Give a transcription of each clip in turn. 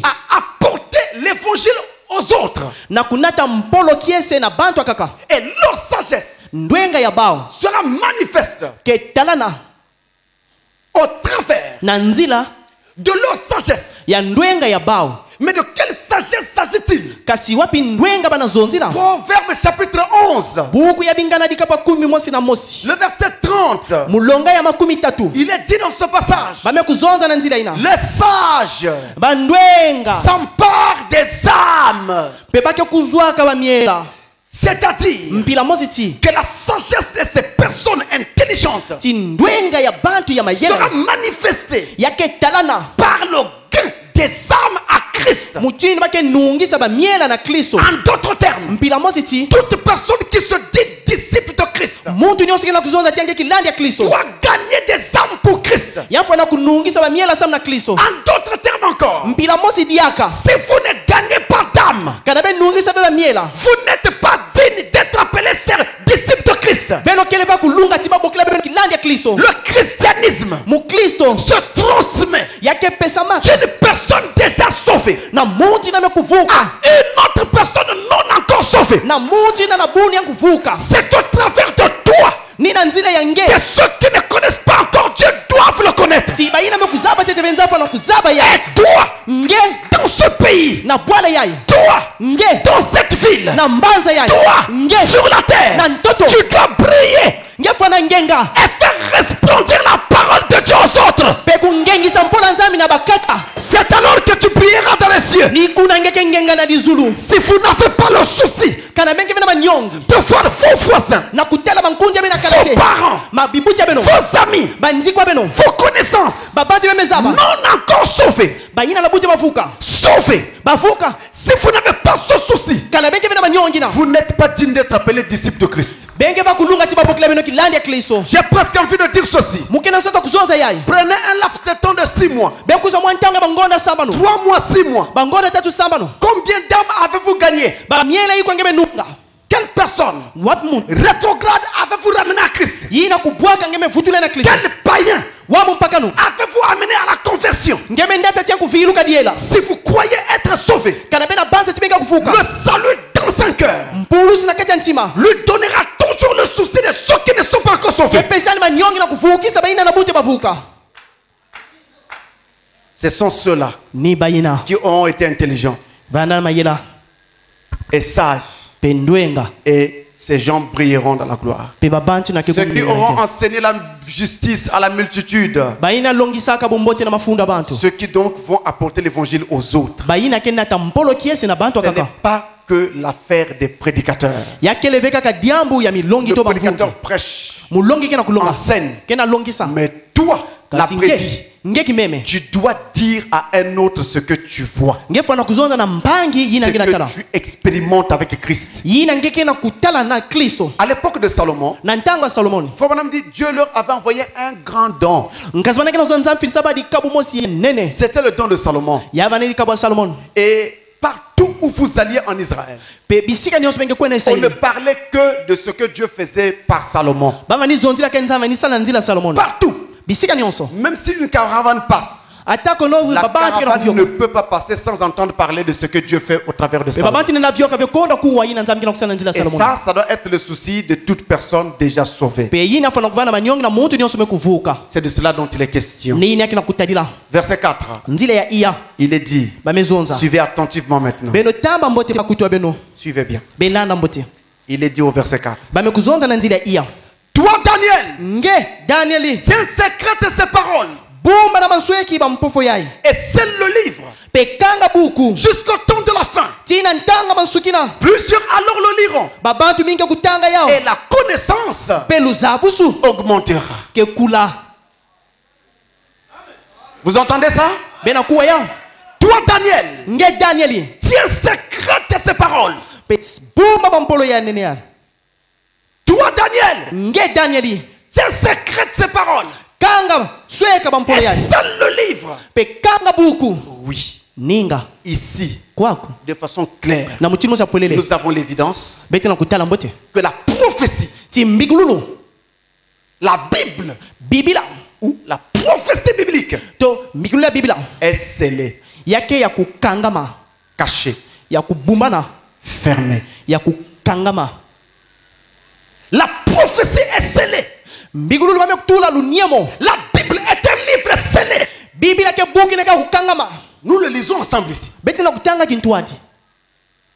à apporter l'évangile aux autres. Et leur sagesse sera manifeste au travers de leur sagesse. Mais de quelle sagesse s'agit-il? Proverbe chapitre 11. Le verset 30. Il est dit dans ce passage, les sages s'emparent des âmes. C'est-à-dire que la sagesse de ces personnes intelligentes sera manifestée par le gain des âmes à Christ. En d'autres termes, toute personne qui se dit disciple de Christ doit gagner des âmes pour Christ. En d'autres termes encore, si vous ne gagnez pas d'âme, vous n'êtes pas digne d'être appelé disciple de Christ. Le christianisme se transmet d'une personne déjà sauvée à une autre personne non encore sauvée. C'est au travers de toi que ceux qui ne connaissent pas encore Dieu doivent le connaître. Et toi, dans ce pays, toi, dans cette ville, toi, sur la terre, tu dois briller et faire resplendir la parole de Dieu aux autres. C'est alors que tu brilleras dans les cieux. Si vous n'avez pas le souci de voir vos voisins, vos parents, vos amis, vos connaissances non encore sauvés, si vous n'avez pas ce souci, vous n'êtes pas digne d'être appelé disciple de Christ. J'ai presque envie de dire ceci. Prenez un laps de temps de 6 mois, 3 mois, 6 mois. Combien d'âmes avez-vous gagné? Quelle personne rétrograde avez-vous ramené à Christ? Quel païen avez-vous amené à la conversion? Si vous croyez être sauvé, le salut dans un cœur lui donnera toujours le souci de ceux qui ne sont pas encore sauvés. Ce sont ceux-là qui ont été intelligents et sages. Et ces gens brilleront dans la gloire. Ceux qui auront enseigné la justice à la multitude. Ceux qui donc vont apporter l'évangile aux autres. Ce n'est pas que l'affaire des prédicateurs. Le prédicateur prêche, enseigne. Mais toi, la prédit, tu dois dire à un autre ce que tu vois, ce que tu expérimentes avec Christ. À l'époque de Salomon, Frère Branham dit Dieu leur avait envoyé un grand don. C'était le don de Salomon. Et partout où vous alliez en Israël, on ne parlait que de ce que Dieu faisait par Salomon. Partout. Même si une caravane passe, la caravane ne peut pas passer sans entendre parler de ce que Dieu fait au travers de Salomon. Et ça doit être le souci de toute personne déjà sauvée. C'est de cela dont il est question. Verset 4. Il est dit, suivez attentivement maintenant. Suivez bien. Il est dit au verset 4. Toi, Daniel, tiens secrète ces paroles et scelle le livre jusqu'au temps de la fin. Plusieurs alors le liront et la connaissance augmentera. Vous entendez ça? Toi, Daniel, tiens secrète ces paroles. Toi, Daniel, tiens secrète ces paroles et scelle le livre. Oui, ici, de façon claire, nous avons l'évidence que la prophétie, la Bible ou la prophétie biblique est scellée. yake ya kukangama, caché, ya kubumbana, fermé. ya kukangama. La prophétie est scellée. Mbigulu lwame kutula lunyemo. La Bible est un livre scellé. Bible yake buki neka kukangama. Nous le lisons ensemble ici. Beti na kutanga kintuati.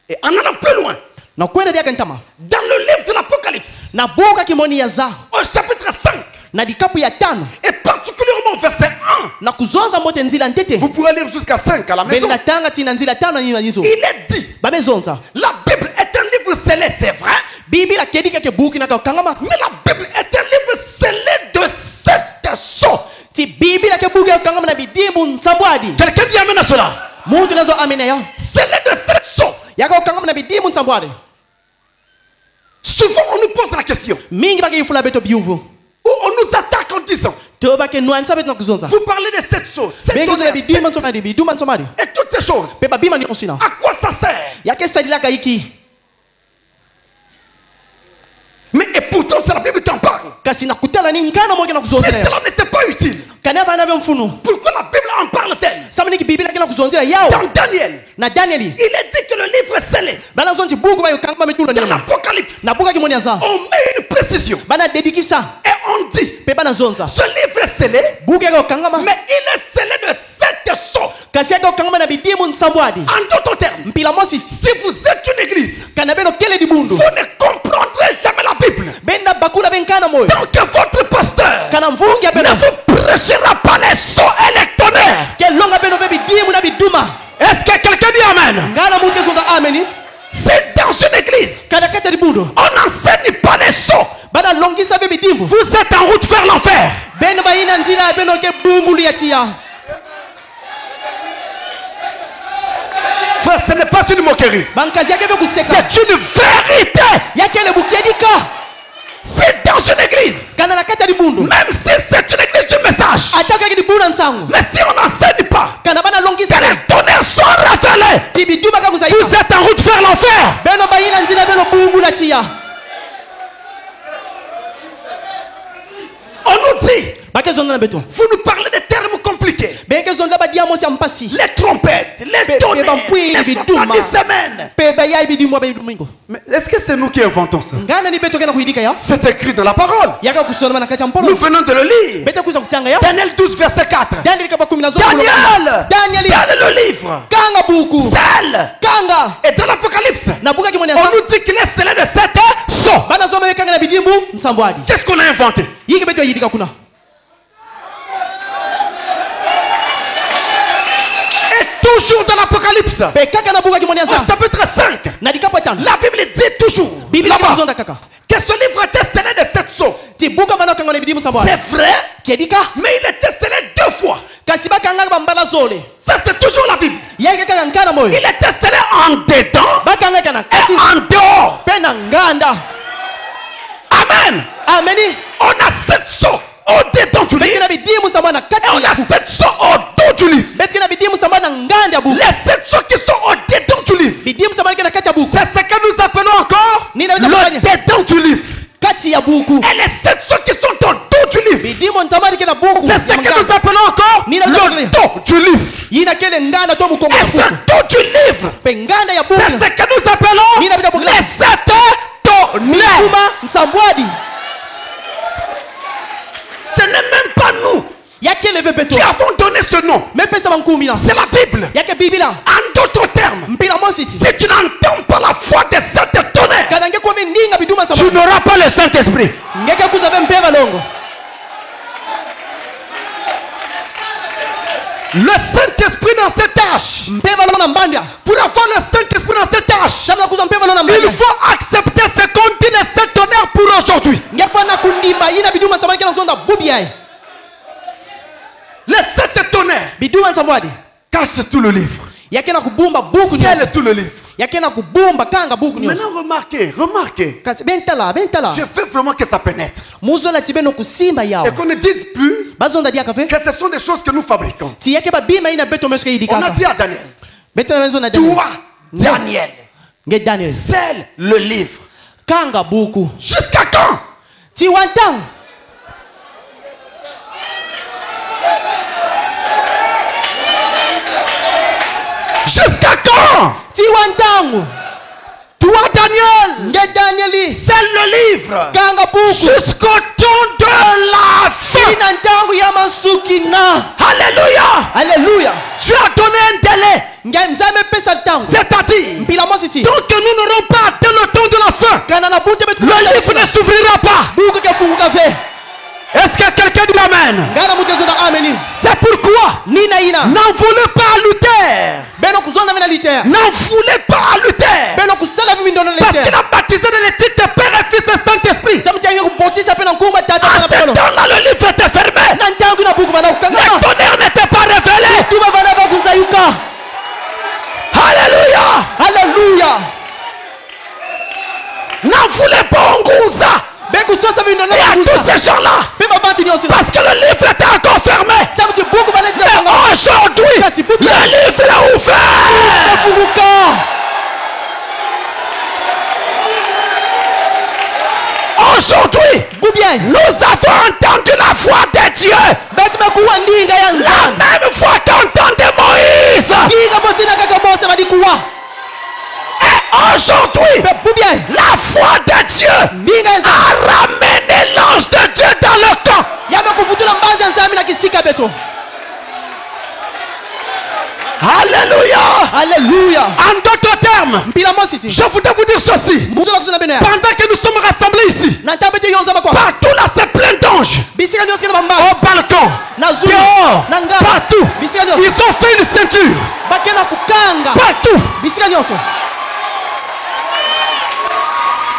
Et en allant plus loin, Na kwenda dia kantama. dans le livre de l'Apocalypse, Na buka kimoni ya za. au chapitre 5, Na dikapu ya 5. et particulièrement au verset 1, Na kuzonza mote nzila ntete. vous pourrez lire jusqu'à 5 à la maison. Beli na tanga tina nzila 5 ni nizo. Il est dit, Babe zonza. la Bible est un livre scellé, c'est vrai, Bible akedi kake buki naka kukangama. mais la Bible est un livre scellé de 7 sceaux. Ti Bible yake buki ya kukangama na bidimbu nsambwadi. Quelqu'un dit amen à cela. Muntu nazo amena ya. Scellé de 7 sceaux. Yaka kukangama na bidimbu nsambwadi. Souvent, on nous pose la question, Mingi bake yifula beto biuvu. ou on nous attaque en disant, To bake nuansa beto na kuzonza. vous parlez de 7 sceaux, 7 Beke zola tonnerres, bidimbu 7 nsambwadi, bidumbu nsambwadi. et toutes ces choses. Pepa bima ni osina. À quoi ça sert? Yake sadila kaiki. Mais et pourtant, c'est la Bible qui en parle. Kasi nakutala ni nkana moja na Si kuzonza. cela n'était pas utile, Kana bana be mfunu. pourquoi la Bible en parle-t-elle? Samani ki Bible yake na kuzonza yao. Dans Daniel, Na Danieli. il est dit que le livre est scellé. Bana zonji buku ba yokangama metula Dans ni. l'Apocalypse, Na buka kimoni za. on met une précision Bana dedikisa. et on dit, Pe bana zonza. ce livre est scellé, Buku yake yokangama. mais il est scellé de 7 sceaux. Kasi yake yokangama na bidimbu nsambwadi. En d'autres termes, Mpila mosi. si vous êtes une église, Kana beno kele di bundu. vous ne comprendrez jamais la Bible. Benda bakula benkana moyo. Tant que votre pasteur Kana mvungi ne beno. vous prêchera pas les sceaux et les tonnerres. Ke longa beno ve bidimu na biduma. Est-ce que quelqu'un dit amen? Ngana muke zonza ameni. C'est dans une église, Kana kete di bundu. on n'enseigne pas les sceaux. Bana longisa ve bidimbu. Vous êtes en route vers l'enfer. Beno ba ina nzila beno ke bungulu ya tia. Frère, ce n'est pas une moquerie. Bankazi yake ve kuseka. C'est une vérité. Yake le bukedika. C'est dans une église. Kana na kete di bundu. Même si c'est une église du message. Ataka ke di buna nsangu. Mais si on n'enseigne pas Kana bana longisa. que les tonnerres sont révélés, Ti biduma ka muzaika. vous êtes en route vers l'enfer. Beno ba ina nzila beno bungulu ya tia. On nous dit, Bake zonza na beto. vous nous parlez de termes compliqués. Beke zonza ba diamo si ampasi. Les trompettes, les Pe- tonnerres, pe- les pe- 70 semaines. Pe ba yai bidimu ba bidumingo. Mais est-ce que c'est nous qui inventons ça? Ngana ni beto kana kuidika ya. C'est écrit dans la parole. Yaka kusoma na kati ya mpolo. Nous venons de le lire. Bete kusa kutanga ya. Daniel 12, verset 4. Daniel kaba 10 Daniel, Daniel. scelle le livre. Kanga buku. Scelle. Kanga. Et dans l'Apocalypse, Na buka kimoni on asa. nous dit qu'il est scellé de 7 sceaux. Bana zoma kanga na bidimbu nsambwadi. Qu'est-ce qu'on a inventé? Yiki beto yidika kuna. Et toujours dans l'Apocalypse, Pe kaka na buka kimoni au asa. chapitre 5, Na dikapo tano. la Bible dit toujours Bible là-bas kizonda kaka. que ce livre était scellé de 7 sceaux. Ti buka bana kanga na bidimbu nsambwadi. C'est vrai, Kedika. mais il était scellé 2 fois. Kasi ba kanga ba mbala zole. Ça, c'est toujours la Bible. Yaki kaka nkana moyo. Il était scellé en dedans Ba kanga kana kati. et en dehors. Pe na nganda. Amen. Ameni. On a 7 sceaux au dedans du Beki livre na bidimbu nsambwadi na et kati. on a 7 sceaux au dos du livre. Beki na bidimbu nsambwadi na nganda buku. Les 7 sceaux qui sont au dedans du livre, Bidimbu nsambwadi kana kati ya buku. c'est ce que nous appelons encore Nina le wita dedans du livre. Kati ya buku. Et les 7 sceaux qui sont au dos du livre, Bidimbu nsambwadi kana buku. c'est ce que nous appelons encore Nina le dos du livre. Yina kele nganda to bukongo Et ya ce buku. dos du livre, Pe nganda ya c'est buku. ce que nous appelons Nina wita buku. les 7 tonnerres. Kuma nsambwadi. Ce n'est même pas nous Yake leve beto. qui avons donné ce nom. Me pesa bankumi na. C'est la Bible. Yake bibila. En d'autres termes, Mpila mosi. si tu n'entends pas la foi des 7 tonnerres, Kana nge kwa ninga biduma tu nsambwadi. n'auras pas le Saint-Esprit. Ngeke kuzave mpeva longo. Le Saint-Esprit dans cette tâche. Mpeva longo na mbanda. Pour avoir le Saint-Esprit dans cette tâche, Shamla kuza mpeva longo na mbanda. il faut accepter ce qu'on dit les 7 tonnerres pour aujourd'hui. Ngefana kundima yina biduma nsambwadi kana zonda bubi yai. Les 7 tonnerres Biduma nsambwadi. cassent tout le livre. Yake na kubumba buku Scellent nyoso. tout le livre. Yake na kubumba kanga buku nyoso. Maintenant, remarquez. Kasi bentala. Je veux vraiment que ça pénètre. Muzo na tibeno kusimba yao. Et qu'on ne dise plus Bazonda dia kafe. que ce sont des choses que nous fabriquons. Ti yake ba bima ina beto mesko yidi On a kaka. dit à Daniel, Beto menzo na Daniel. toi, Daniel, Nge Daniel. scelle le livre. Kanga buku. Jusqu'à quand? Ti wantang. temps. Toi, Daniel, c'est le livre jusqu'au temps de la fin. Alléluia. Tu as donné un délai. C'est-à-dire, tant que nous n'aurons pas atteint le temps de la fin, le livre ne s'ouvrira pas. Est-ce que quelqu'un dit amen? C'est pourquoi n'en voulez pas à Luther. N'en voulez pas à Luther. Parce qu'il a baptisé de l'éthique de Père et Fils et Saint-Esprit. À ce temps-là, le livre était fermé. Le tonnerre n'était pas révélé. Alléluia. N'en voulez pas Ongunza. Et à tous ces gens-là, parce que le livre était encore fermé. Mais aujourd'hui, le livre est ouvert. Aujourd'hui, nous avons entendu la voix de Dieu. La même voix qu'entendait Moïse. Et aujourd'hui, la foi de Dieu a ramené l'ange de Dieu dans le camp. Alléluia. En d'autres termes, je voudrais vous dire ceci. Pendant que nous sommes rassemblés ici, partout là c'est plein d'anges. Au balcon, dehors, partout. Ils ont fait une ceinture. Partout.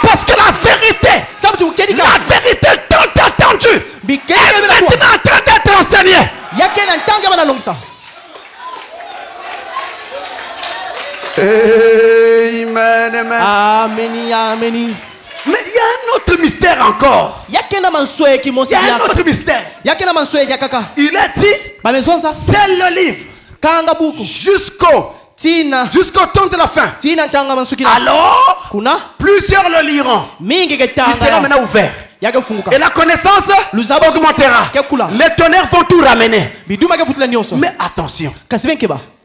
Parce que la vérité tant attendue est maintenant en train d'être enseignée. Amen. Mais il y a un autre mystère encore. Il y a un autre mystère. Il est dit, c'est le livre jusqu'au temps de la fin. Alors, plusieurs le liront. Il sera maintenant ouvert. Et la connaissance augmentera. Les tonnerres vont tout ramener. Mais attention,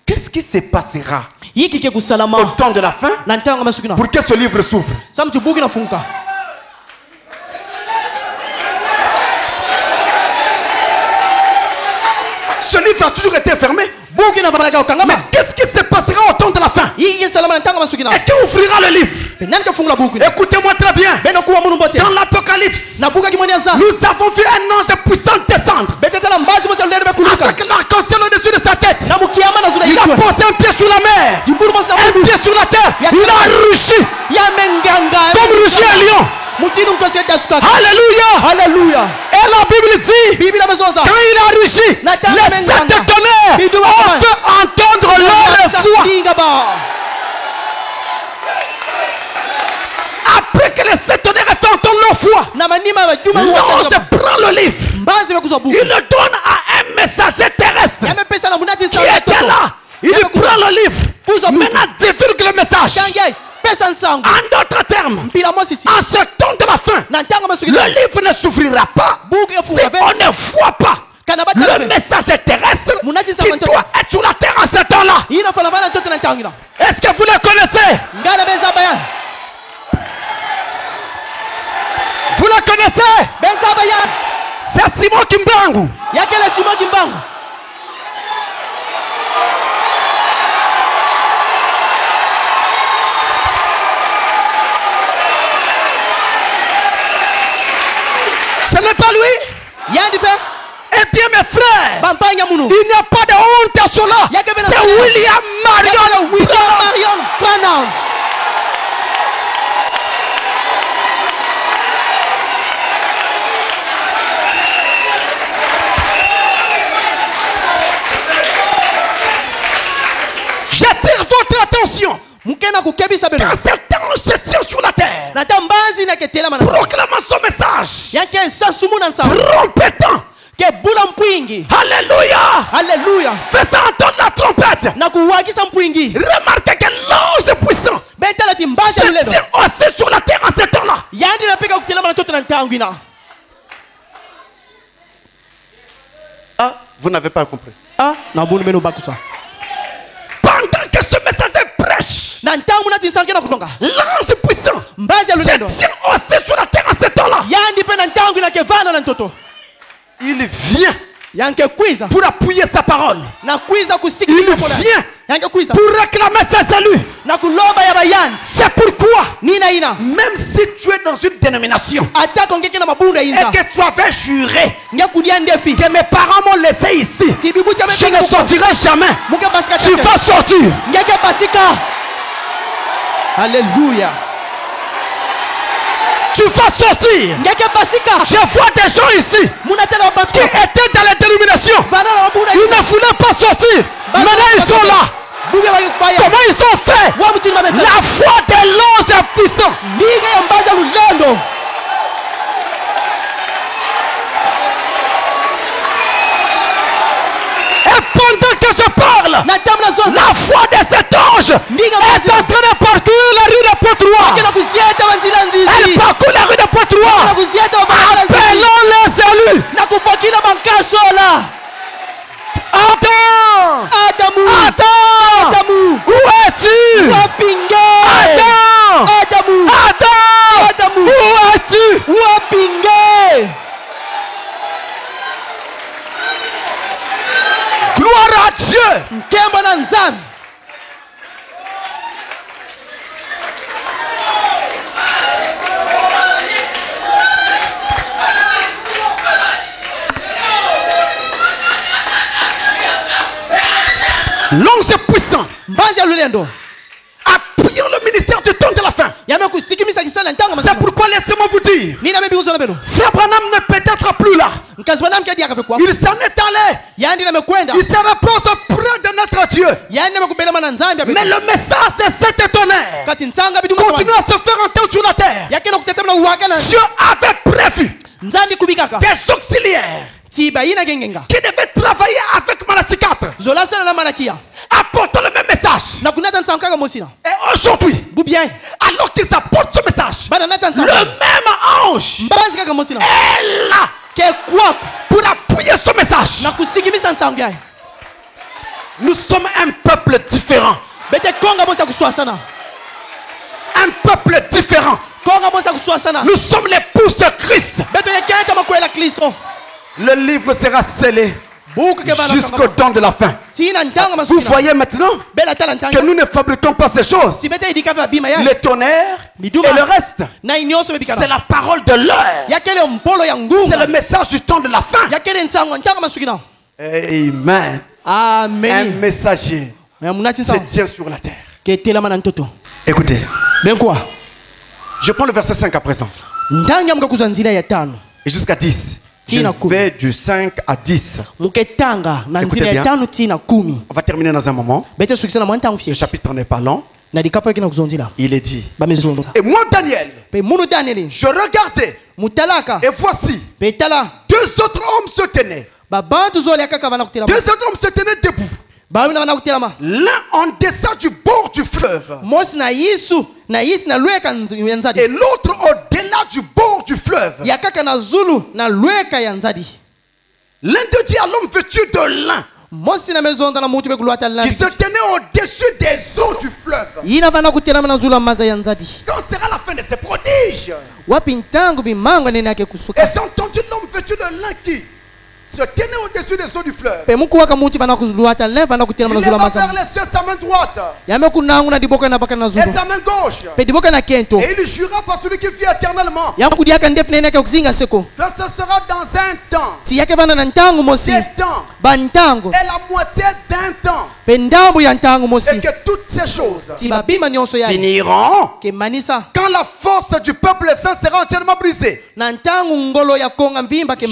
qu'est-ce qui se passera au temps de la fin pour que ce livre s'ouvre? Ce livre a toujours été fermé. Mais qu'est-ce qui se passera au temps de la fin? Et qui ouvrira le livre? Écoutez-moi très bien. Dans l'Apocalypse, nous avons vu un ange puissant descendre avec l'arc-en-ciel au-dessus de sa tête. Il a posé un pied sur la mer, un pied sur la terre. Il a rugi comme rugit un lion. Alléluia. Et la Bible dit, quand il a rugi, les 7 tonnerres ont fait entendre leur voix. Après que les 7 tonnerres aient fait entendre leur voix, l'ange prend le livre. Il le donne à un messager terrestre qui était là. Il prend le livre. Maintenant, divulgue le message. En d'autres termes, en ce temps de la fin, le livre ne s'ouvrira pas si on ne voit pas le message terrestre qui doit être sur la terre en ce temps-là. Est-ce que vous le connaissez? Vous le connaissez? C'est Simon Kimbangu. Ce n'est pas lui. Eh bien mes frères, il n'y a pas de honte à cela. C'est William Marion Branham. J'attire votre attention. Quand cet ange se tient sur la terre, proclamant son message, trompetant. Alléluia. Faisant entendre la trompette. Remarquez que l'ange puissant se tient aussi sur la terre en ce temps-là. Ah, vous n'avez pas compris. Pendant que ce messager prêche L'ange puissant se tient aussi sur la terre en ce temps-là. Il vient pour appuyer sa parole. Il vient pour réclamer ses élus. C'est pourquoi, même si tu es dans une dénomination et que tu avais juré que mes parents m'ont laissé ici, je ne sortirai jamais. Tu vas sortir. Alléluia. Tu vas sortir. Je vois des gens ici qui étaient dans la dénomination. Ils ne voulaient pas sortir. Maintenant ils sont là. Comment ils ont fait? La foi de l'ange est puissante. Et pendant que je parle, la foi de cet ange est en train de parcourir la rue de Pointe-Roi. Elle parcourt la rue de Pointe-Roi. Appelons les élus. Adam, où es-tu? Adam, où es-tu? Gloire à Dieu. L'ange est puissant. Appuyons le ministère du temps de la fin. C'est pourquoi laissez-moi vous dire, Frère Branham n'est peut-être plus là. Il s'en est allé. Il se repose auprès de notre Dieu. Mais le message de cet tonnerre continue à se faire entendre sur la terre. Dieu avait prévu des auxiliaires qui devaient travailler avec Malachie 4, apportant le même message. Et aujourd'hui, alors qu'ils apportent ce message, le même ange est là pour appuyer ce message. Nous sommes un peuple différent. Un peuple différent. Nous sommes l'épouse de Christ. Le livre sera scellé jusqu'au temps de la fin. Vous voyez maintenant que nous ne fabriquons pas ces choses. Les tonnerres et le reste, c'est la parole de l'heure. C'est le message du temps de la fin. Amen. Un messager se tient sur la terre. Écoutez, je prends le verset 5 à présent et jusqu'à 10. Je vais du 5 à 10. Écoutez bien. On va terminer dans un moment. Le chapitre n'est pas long. Il est dit. Et moi, Daniel, je regardais. Et voici, deux autres hommes se tenaient. Deux autres hommes se tenaient debout. L'un en deçà du bord du fleuve. Et l'autre au-delà du bord du fleuve. L'un d'eux dit à l'homme vêtu de lin, qui se tenait au-dessus des eaux du fleuve, quand sera la fin de ces prodiges? Et j'ai entendu l'homme vêtu de lin qui se tenait au-dessus des eaux du fleuve. Il leva vers les cieux sa main droite et sa main gauche. Et il jura par celui qui vit éternellement que ce sera dans un temps, des temps et la moitié d'un temps, et que toutes ces choses finiront quand la force du peuple saint sera entièrement brisée. J'ai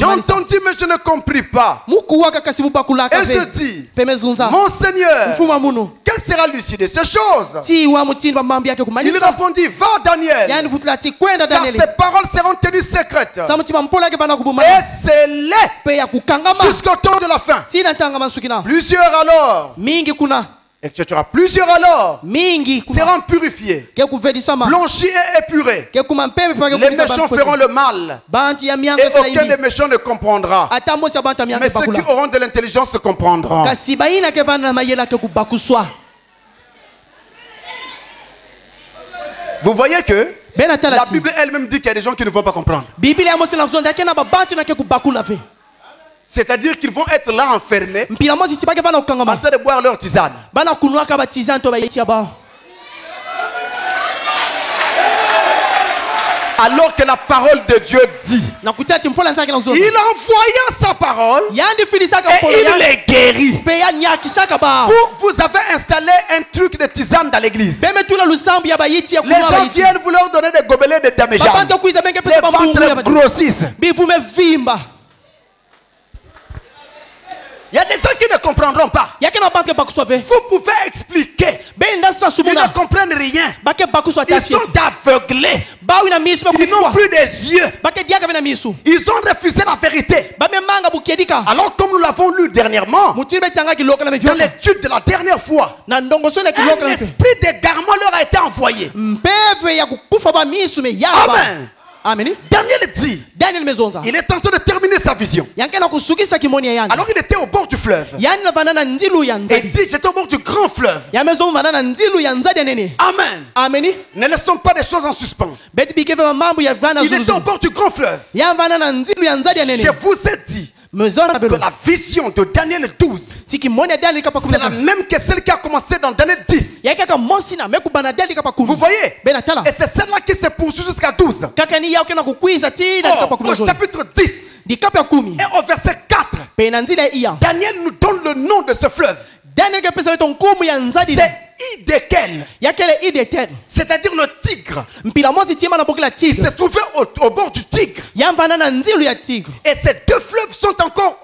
entendu mais je ne compris pas. Et je dis, mon Seigneur, quelle sera l'issue de ces choses? Il répondit, va Daniel, car ces paroles seront tenues secrètes et scellées jusqu'au temps de la fin. Plusieurs alors, et tu auras plusieurs alors, seront purifiés, blanchis et épurés. Les méchants feront le mal et aucun des méchants ne comprendra, mais ceux qui auront de l'intelligence se comprendront. Vous voyez que Ben atala la ti. Bible elle-même dit qu'il y a des gens qui ne vont pas comprendre. Biblia mo sina kuzonda kena babantu na ke kubakula ve. C'est-à-dire qu'ils vont être là enfermés Mpila mo ziti bake bana en ukangama. train de boire leur tisane. Bana kunwa ka batizan to ba yeti aba. Alors que la parole de Dieu dit, Na kutati mpola nzaki na kuzonda. il envoya sa parole Yandi filisa ka et polo il ya. les guérit. Pe ya nyakisa ka ba. Vous avez installé un truc de tisane dans l'église. Beme tula lusambu ya ba yeti ya Les kunwa ba gens yeti. viennent vous leur donner des gobelets de damejam. Babantu kuiza benke Les pesa ba mungu ya ventres ba. grossissent. Bivume vimba. Il y a des gens qui ne comprendront pas. Yake na banke bakusove. Vous pouvez expliquer. Ben nda sa Ils subuna. ne comprennent rien. Bake bakuswa Ils tafieti. sont aveuglés. Bawi na misu ba Ils n'ont kufwa. plus des yeux. Bake diaka vena misu. Ils ont refusé la vérité. Bame manga bukedika. Alors comme nous l'avons lu dernièrement, Mutiri betanga kiloko na dans mevyoka. l'étude de la dernière fois, Na ndongo so na kiloko un na. esprit d'égarement leur a été envoyé. Mpeve ya kukufa ba misu me yaba. Amen. Amen. Daniel dit, Daniel mezonza. il est en train de terminer sa vision. Yanke na kusukisa kimoni ya yana. Alors il était au bord du fleuve. Yani na vanana ndilu ya Et il nzadi. dit, j'étais au bord du grand fleuve. Ya mezo vanana ndilu ya nzadi nene. Amen. Amen. Ne laissons pas des choses en suspens. Beti bikeve mambo ya vana Il était au zulu. bord du grand fleuve. Ya vanana ndilu ya nzadi nene. Je vous ai dit Mezona que belo. la vision de Daniel 12, Tiki moni ya Daniel kapa c'est la kumina. même que celle qui a commencé dans Daniel 10. Yake ka monsina mekubana Daniel kapa Vous kumina. voyez? Bena tala. Et c'est celle-là qui se poursuit jusqu'à 12. Kaka ni yao kena kukuiza tina kapa Or, au kumina. chapitre 10 Di kapa ya kumi. et au verset 4, Pena nzida iya. Daniel nous donne le nom de ce fleuve. Daniel ke pesa wetu nkumu ya nzadi. C'est Idékel, Yake le ide ten. c'est-à-dire le tigre. Mpila mosi tiema na bokila Il tigre. se trouvait au bord du tigre. Ya vanana ndilu ya tigre. Et ces deux fleuves sont encore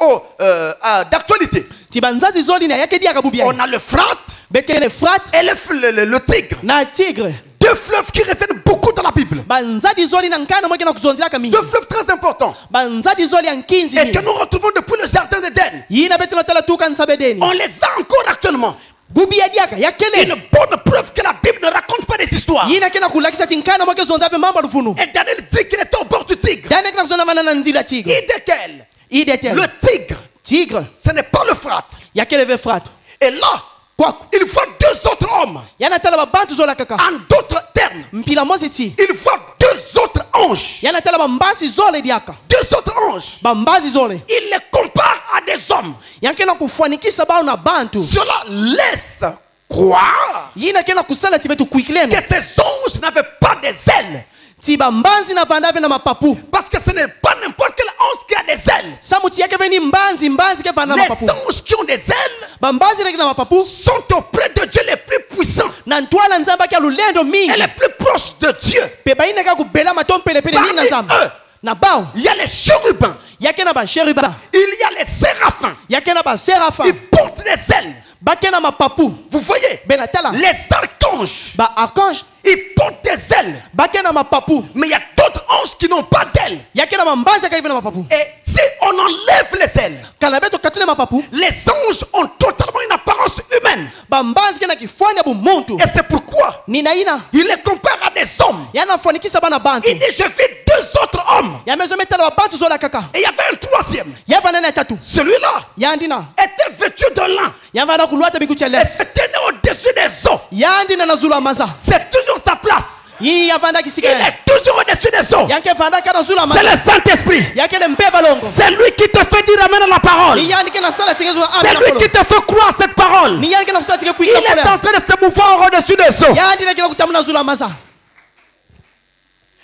d'actualité. Tiba nzadi zoli na yake dia kabubia. On a le Frate Beke le frat et le tigre. na tigre. Deux fleuves qui reviennent beaucoup dans la Bible. Banzadi zoli na nkana mweke na kuzonzila kami. Deux fleuves très importants. Banzadi zoli ya nkinzi. Et que nous retrouvons depuis le jardin d'Éden. Yina bete na tala tuka nsabedeni. On les a encore actuellement. Bubia diaka yakele. Une bonne preuve que la Bible ne raconte pas des histoires. Yina kena kulakisa tinkana mweke zonzave mambo lufunu. Et Daniel dit qu'il était au bord du tigre. Daniel kena kuzona vanana nzila tigre. Idékel, Ide ten. le tigre, Tigre. ce n'est pas le Frate. Yakele ve frat. Et là, Quoi? il voit deux autres hommes. Yana tala babantu zola kaka. En d'autres termes, Mpila mosi ti. il voit deux autres anges. Yana tala bambasi zole diaka. Deux autres anges. Bambazi zole. Il les compare à des hommes. Yankena kufanikisa bao na bantu. Cela laisse croire Yina kena kusala tibetu kuikleno. que ces anges n'avaient pas des ailes. Tiba mbanzi na vandave na mapapu. Parce que ce n'est pas n'importe quel ange qui a des ailes. Samuti yake veni mbanzi ke vana Les mapapu. anges qui ont des ailes Bambazi reki na mapapu. sont auprès de Dieu les plus puissants Na ntwala nzamba kia lulendo et mingi. les plus proches de Dieu. Peba ina ka kubela matompele pele Parmi ninga nzamba. eux, Na bao. il y a les chérubins, Yake na ba cheriba. il y a les séraphins. Yake na ba serafa. Ils portent des ailes. Bake na mapapu. Vous voyez, Benatala. les archanges, Ba archange. ils portent des ailes. Bake na mapapu. Mais il y a d'autres anges qui n'ont pas d'ailes. Yake na bambazi ka na mapapu. Et si on enlève les ailes, Kalabeto katule mapapu. les anges ont totalement une apparence humaine. Bambazi kena kifanya bu muntu. Et c'est pourquoi Nina ina. il les compare à des hommes. Yana fanikisa bana bantu. Il dit, je vis deux autres hommes. Ya mezo metala babantu zola kaka. Et il y avait un troisième. Ya vana na tatu. Celui-là Yandina. était vêtu de lin. Ya vana kuluata bikucha Et les. se tenait au-dessus des eaux. Yandina na zula maza. C'est toujours sa place. Yi ya vanda Il kisika. est toujours au-dessus des eaux. Yanke vanda kana zula C'est maza. le Saint-Esprit. Yake le mbeba longo. C'est lui qui te fait dire amen à la parole. Ni yanke na sala tike zula C'est lui qui te fait croire cette parole. Ni yanke na sala tike Il kuika est pole. en train de se mouvoir au-dessus des eaux. Yandina kina kutamuna zula maza.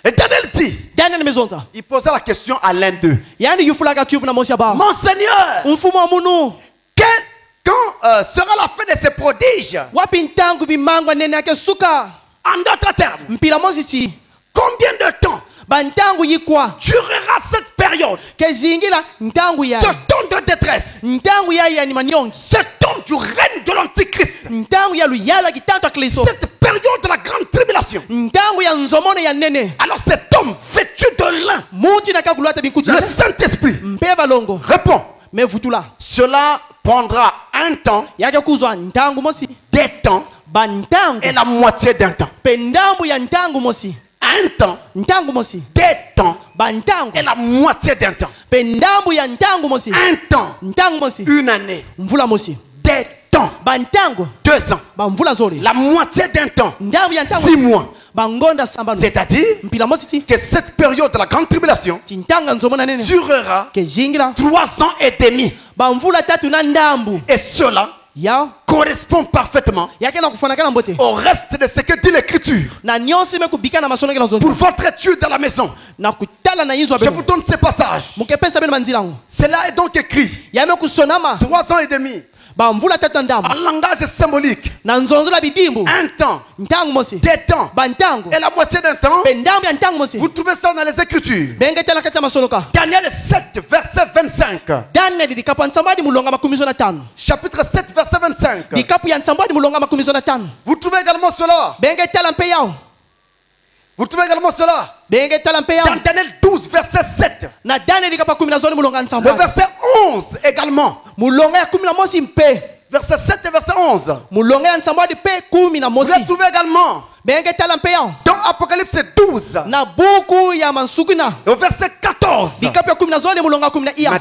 Et Daniel dit, Daniel mezonza. il posait la question à l'un d'eux. Yani yufulaga kiuvu na mosia ba. Mon Seigneur, Mfumo wa munu. quand sera la fin de ces prodiges? Wapi ntangu bimangwa nene yake suka. En d'autres termes, Mpila mozi si. combien de temps Bantangu yikwa. durera cette période? Ke zingila ntangu ya. Ce temps de détresse, Ntangu ya ni manyongi. ce temps du règne de l'Antichrist, Ntangu ya luyala kitanto akliso. cette période de la grande tribulation. Ntangu ya nzomone ya nene. Alors cet homme vêtu de lin, Muti na kakuluata bikucha. le Saint-Esprit, Mpeva longo. répond, Me vutula. cela prendra un temps, Yake kuzwa ntangu mosi. des temps Bantangu. et la moitié d'un temps. Pendambu ya ntangu mosi. Un temps, Ntangu mosi. des temps Bantangu. et la moitié d'un temps. Pendambu ya ntangu mosi. Un temps, Ntangu mosi. une année, Mvula mosi. des temps temps. bantango 2 ans. bamvula zole La moitié d'un temps. ndangu ya ntango 6 mois. bangonda sambano C'est-à-dire mpila mositi que cette période de la grande tribulation tintanga nzomona nene durera ke jingira 3 ans et demi. bamvula tatu na ndambu Et cela ya correspond parfaitement yake na kufanana mbote au reste de ce que dit l'Écriture. na nyonso imekubika na masono kela Pour nzoto votre étude dans la maison, na kutala na yinzo je vous abeno donne ces passages. mukepesa beno manzilango Cela est donc écrit yame kusonama 3 ans et demi bamvula tatu na ndambu en langage symbolique. na nzonzo la bidimbu Un temps, ntango mosi 2 temps bantango et la moitié d'un temps. pe ndambu ya ntango mosi Vous trouvez ça dans les Écritures. bengetela kati ya masoloka Daniel 7, verset 25. daniel likapu ya nsambo adi mulonga makumi zo na tano Chapitre 7, verset 25. likapu ya nsambo adi mulonga makumi zo na tano Vous trouvez également cela. bengetela mpe yao Vous trouvez également cela. bengetela mpe yao Dans Daniel 12, verset 7. na daniel likapu ya kumi na zoni mulonga ya nsambo Le adi verset 11 également. mulonga ya kumi na mosi mpe Verset 7 et verset 11. mulonga ya nsambo adi mpe kumi na Vous mosi les trouvez également bengetela mpe yao dans Apocalypse 12. na buku ya mansuku na Au verset 14. likapu ya kumi na zoni mulonga ya kumi na iya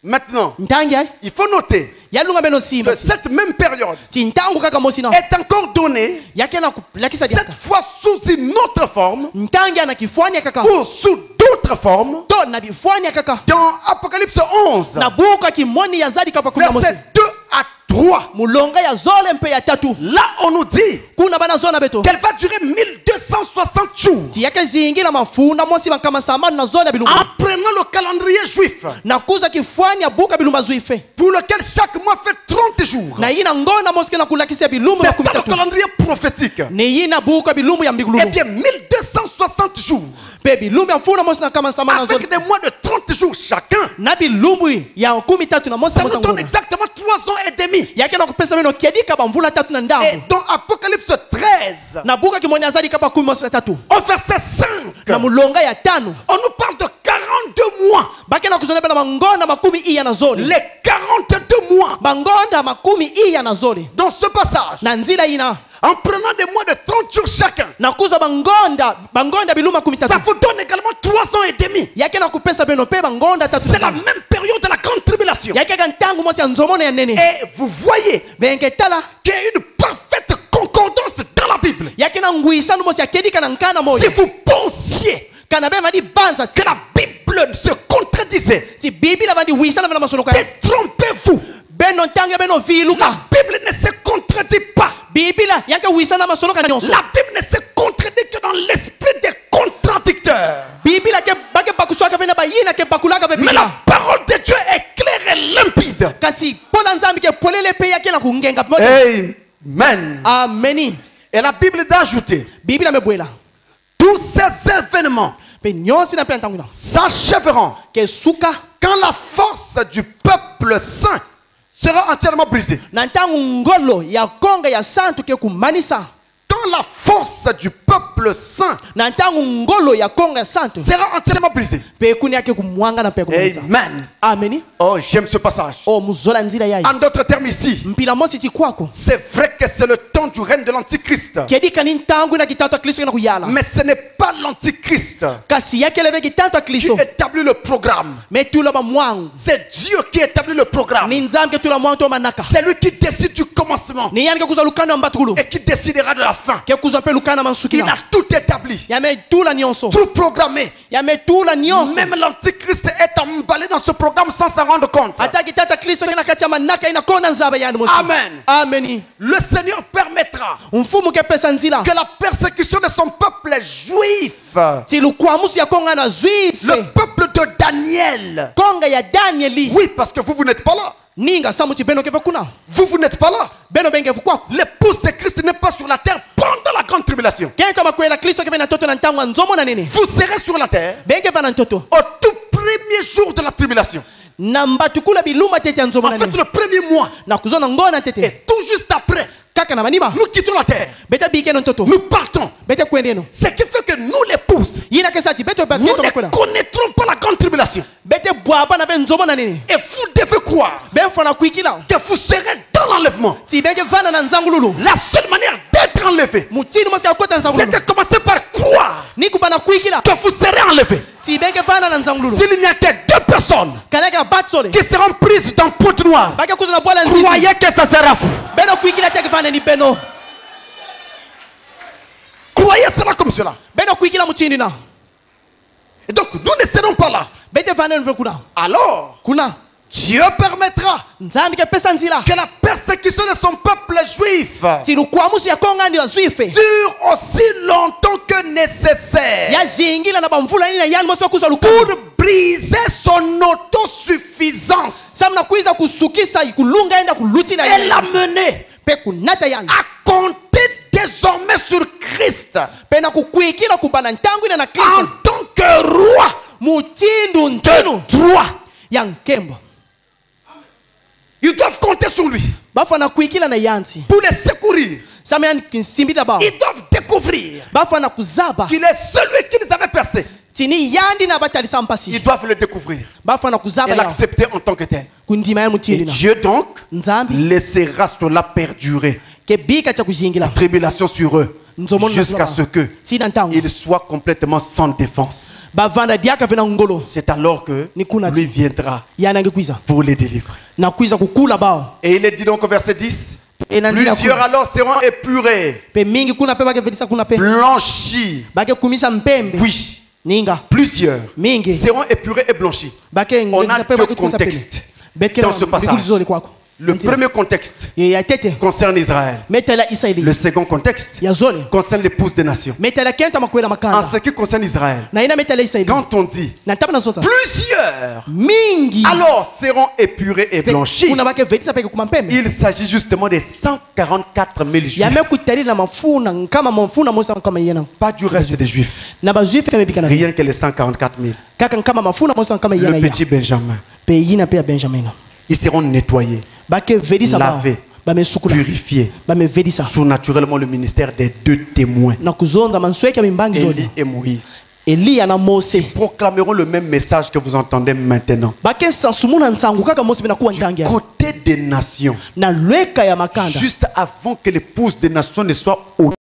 Maintenant, ntangi ai il faut noter yalunga beno simba que cette même période tintangu kaka mosi na est encore donnée, yake na kulakisa cette diaka fois sous une autre forme ntangi ana kifwani ya kaka ou sous d'autres formes. to na bifwani ya kaka Dans Apocalypse 11, na buku ya kimoni ya zadi kapa kumi na mosi verset 2 à 3. mulonga ya zole mpe ya tatu Là, on nous dit kuna bana zona beto qu'elle va durer 1260 jours. ti yake zingi na mafunda mosi bakama sambano na zole ya En bilumba prenant le calendrier juif, na kuza kifwani ya buku ya bilumba zuife pour lequel chaque mois fait 30 jours. na yi na ngona mosi na kulakisa ya bilumba C'est makumi ça le tatu calendrier prophétique. ni yi na buku ya bilumbu ya Eh mbigulumu bien, 1260 jours, pe bilumbu ya mfuna mosi na kama sambano na zole avec des mois de 30 jours chacun, na bilumbu ya kumi tatu na mosi ça mosi nous donne ngona exactement 3 ans et demi. yake na kupesa beno kiedika bamvula tatu na Et ndambu dans Apocalypse 13, na buku ya kimoni ya zadi kapa kumi mosi na tatu au verset 5, na mulonga ya tano on nous parle de 42 mois. bake na kuzona bena mangonda makumi iya na zole Les 42 mois. bangonda makumi iya na zole Dans ce passage, na nzila ina en prenant des mois de 30 jours chacun, na kuza bangonda biluma makumi ça tatu vous donne également 3 ans et demi. yake na kupesa beno pe bangonda tatu C'est la même période de la grande tribulation. yake ka ntangu mosi ya nzomona ya nene Et vous voyez benke tala qu'il y a une parfaite concordance dans la Bible. yake na nguisanu mosi ya kedika na nkana Si moya vous pensiez kana be madi banza ti que la Bible se contredisait, ti biblia madi wisana bena masoloka détrompez-vous. beno ntange beno viluka La Bible ne se contredit pas. biblia yake wisana masoloka nyonso La Bible ne se contredit que dans l'esprit des contradicteurs. biblia ke bake bakuswaka bena bayina ke bakulaka be Mais biblia la parole de Dieu est claire et limpide. kasi pola nzambi ke polele pe yake na kungenga Amen. ameni Et la Bible d'ajouter, biblia mebwela tous ces événements pe nyonsi na pe ntangu na s'achèveront ke suka quand la force du peuple saint sera entièrement brisée. na ntangu ngolo ya konga ya santu ke kumanisa Quand la force du peuple saint na ntangu ngolo ya konga ya santu sera entièrement brisée. pe kuni yake kumwanga na pe kumanisa Amen. ameni Oh, j'aime ce passage. o muzola nzira yayi En d'autres termes ici, mpila mosi ti kwako c'est vrai que c'est le temps du règne de l'Antichrist. kedika ni ntangu na kitatu ya kristo na kuyala Mais ce n'est pas l'Antichrist kasi yake leve kitatu ya qui kristo établit le programme. me tula ba mwangu C'est Dieu qui établit le programme. ni nzambe ke tula mwangu to manaka C'est lui qui décide du commencement ni yani ke kuza lukano mbatukulu et qui décidera de la fin. ke kuza pe lukana Il mansukina a tout établi, yame tula nyonso tout programmé. yame tula nyonso Même l'Antichrist est emballé dans ce programme sans s'en rendre compte. ata kitata kristo kena kati ya manaka ina kona nzaba yani mosi Amen. ameni Le Seigneur permettra mfumu ke pesa nzila que la persécution de son peuple juif, ti lukwamusi ya konga na le zwife peuple de Daniel, konga ya danieli oui, parce que vous n'êtes pas là. ninga samu ti beno keve kuna Vous n'êtes pas là. beno benge kwako L'épouse de Christ n'est pas sur la terre pendant la grande tribulation. ke kama kwela kristo ke bena toto na ntangu nzomo na nene Vous serez sur la terre benge bana ntoto au tout premier jour de la tribulation. na mbatukula biluma tete ya nzomo En na fait, nene le premier mois. na kuzona ngona tete Et tout juste après, kaka na maniba nous quittons la terre. beta bike no ntoto Nous partons. bete kwendeno Ce qui fait que nous, l'épouse, yina ke sati bete nous baketo ne bakwela connaîtrons pas la grande tribulation. bete bwaba na be nzomo na nene Et vous devez croire be fona kwikila que vous serez dans l'enlèvement. ti benge vana na nzangululu La seule manière d'être enlevé, mutini mosi akota c'est nzangululu de commencer par croire que vous serez enlevés. S'il n'y a que 2 personnes qui seront prises dans poudre noire, croyez que ça sera fou. Croyez cela comme cela. Et donc nous ne serons pas là. Alors Dieu permettra que la persécution de son peuple juif dure aussi longtemps que nécessaire pour briser son autosuffisance et l'amener à compter désormais sur Christ en tant que roi de droit. Ils doivent compter sur lui pour les secourir. Ils doivent découvrir qu'il est celui qui les avait percés. Ils doivent le découvrir et l'accepter en tant que tel. Et Dieu donc laissera cela perdurer, la tribulation sur eux, jusqu'à ce qu'ils soient complètement sans défense. C'est alors que lui viendra pour les délivrer. Et il est dit donc au verset 10, plusieurs alors seront épurés, blanchis. Oui, plusieurs seront épurés et blanchis. On a 2 contextes dans ce passage. Le premier contexte concerne Israël. Le second contexte concerne l'épouse des nations. En ce qui concerne Israël, quand on dit plusieurs alors seront épurés et blanchis, il s'agit justement des 144 000 juifs. Pas du reste des juifs. Rien que les 144 000. Le petit Benjamin. Ils seront nettoyés, lavés, purifiés. Surnaturellement, le ministère des 2 témoins, Élie et Moïse, proclameront le même message que vous entendez maintenant. Du côté des nations, juste avant que l'épouse des nations ne soit au